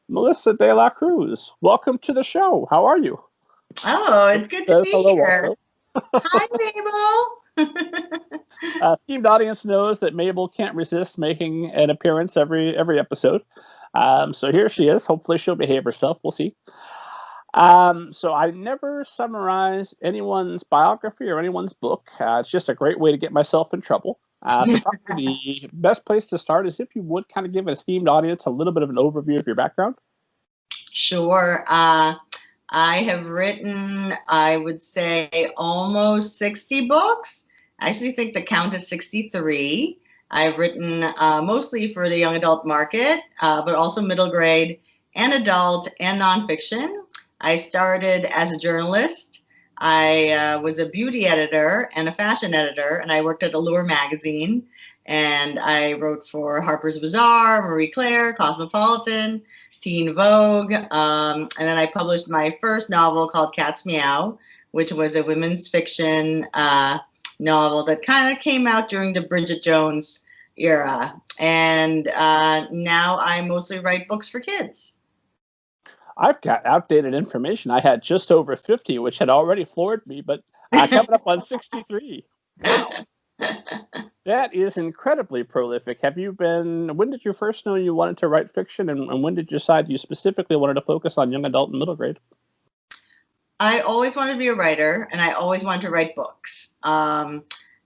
Melissa de la Cruz. Welcome to the show. How are you? Oh, it's good to Says be hello here. also. Hi, Mabel. Esteemed audience knows that Mabel can't resist making an appearance every episode. So here she is. Hopefully she'll behave herself. We'll see. So I never summarize anyone's biography or anyone's book. It's just a great way to get myself in trouble. So probably the best place to start is if you would kind of give an esteemed audience a little bit of an overview of your background. Sure. I have written, I would say, almost 60 books. I actually think the count is 63. I've written mostly for the young adult market, but also middle grade and adult and nonfiction. I started as a journalist. I was a beauty editor and a fashion editor, and I worked at Allure magazine. And I wrote for Harper's Bazaar, Marie Claire, Cosmopolitan, Teen Vogue, and then I published my first novel called Cat's Meow, which was a women's fiction novel that kind of came out during the Bridget Jones era. And now I mostly write books for kids. I've got outdated information. I had just over 50, which had already floored me, but coming up on 63. Wow. That is incredibly prolific. When did you first know you wanted to write fiction, and when did you decide you specifically wanted to focus on young adult and middle grade? I always wanted to be a writer, and I always wanted to write books.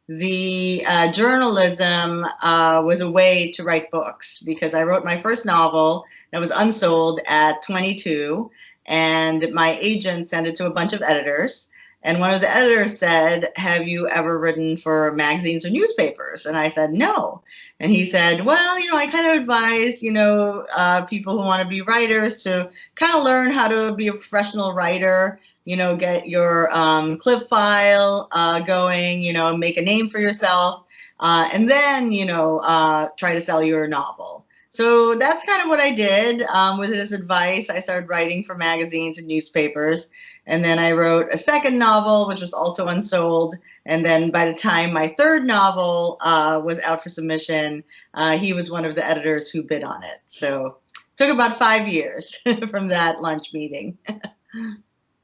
The journalism was a way to write books because I wrote my first novel that was unsold at 22, and my agent sent it to a bunch of editors. And one of the editors said, "Have you ever written for magazines or newspapers?" And I said, "No." And he said, "Well, I kind of advise, people who want to be writers to kind of learn how to be a professional writer, get your clip file going, make a name for yourself, and then, try to sell your novel." So that's kind of what I did. With his advice, I started writing for magazines and newspapers. And then I wrote a second novel, which was also unsold. And then by the time my third novel was out for submission, he was one of the editors who bid on it. So it took about 5 years from that lunch meeting.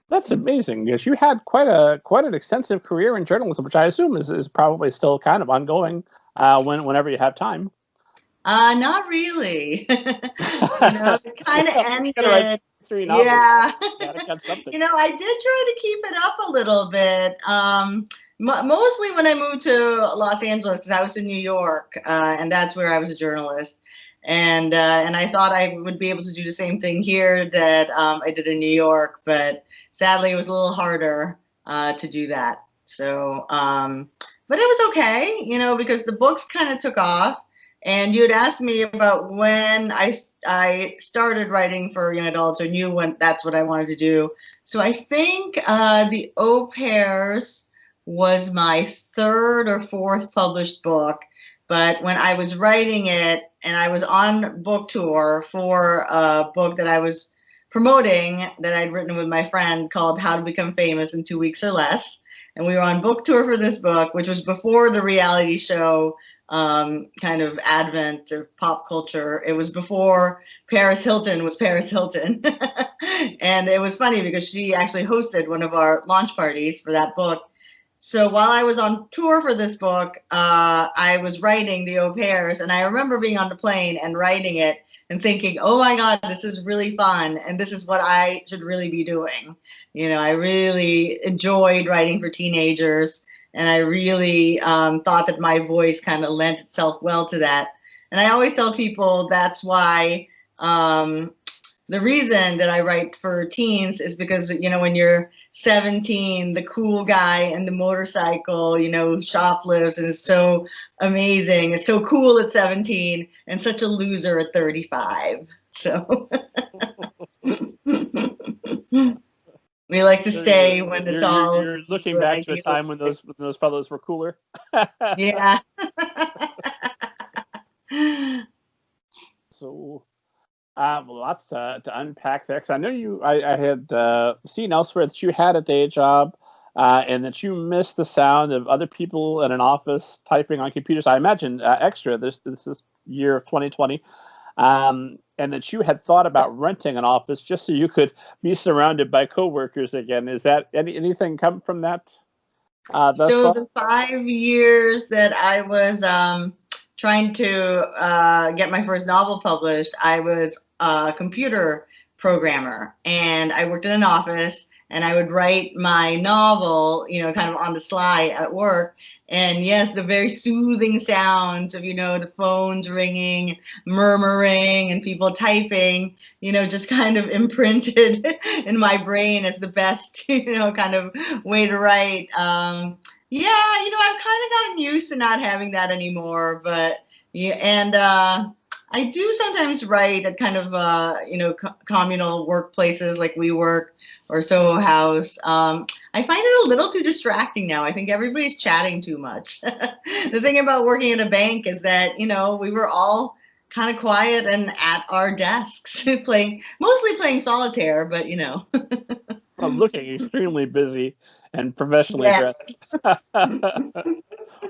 That's amazing, because you had quite an extensive career in journalism, which I assume is probably still kind of ongoing whenever you have time. Not really. It kind of ended. Write 3 novels. Yeah. Something. I did try to keep it up a little bit. Mostly when I moved to Los Angeles, because I was in New York, and that's where I was a journalist. And I thought I would be able to do the same thing here that I did in New York, but sadly it was a little harder to do that. So, but it was okay, because the books kind of took off. And you had asked me about when I started writing for young adults, or knew when that's what I wanted to do. So I think The Au Pairs was my third or fourth published book. But when I was writing it, and I was on book tour for a book that I was promoting that I'd written with my friend called How to Become Famous in 2 Weeks or Less. And we were on book tour for this book, which was before the reality show kind of advent of pop culture. It was before Paris Hilton was Paris Hilton. And it was funny because she actually hosted one of our launch parties for that book. So while I was on tour for this book, I was writing The Au Pairs, and I remember being on the plane and writing it and thinking, oh my God, this is really fun, and this is what I should really be doing. I really enjoyed writing for teenagers, and I really thought that my voice kind of lent itself well to that. And I always tell people that's why the reason that I write for teens is because, when you're 17, the cool guy in the motorcycle, shoplifts and is so amazing, is so cool at 17 and such a loser at 35. So we like to stay when it's all. You're looking back to a time when those fellows were cooler. Yeah. So, lots to unpack there, because I know I had seen elsewhere that you had a day job, and that you missed the sound of other people in an office typing on computers. I imagine extra. This is year of 2020. and that you had thought about renting an office just so you could be surrounded by coworkers again. Is that anything come from that? Thus So far? the 5 years that I was trying to get my first novel published, I was a computer programmer, and I worked in an office, and I would write my novel, kind of on the sly at work. And yes, the very soothing sounds of, the phones ringing, murmuring, and people typing, just kind of imprinted in my brain as the best, kind of way to write. Yeah, I've kind of gotten used to not having that anymore, but yeah, and I do sometimes write at kind of communal workplaces like WeWork or Soho House. I find it a little too distracting now. I think everybody's chatting too much. The thing about working at a bank is that, we were all kind of quiet and at our desks, mostly playing solitaire, but Well, looking extremely busy and professionally Yes. dressed.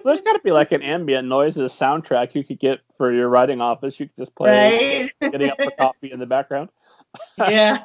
There's got to be like an ambient noises soundtrack you could get for your writing office. You could just play Right? getting up for coffee in the background. Yeah.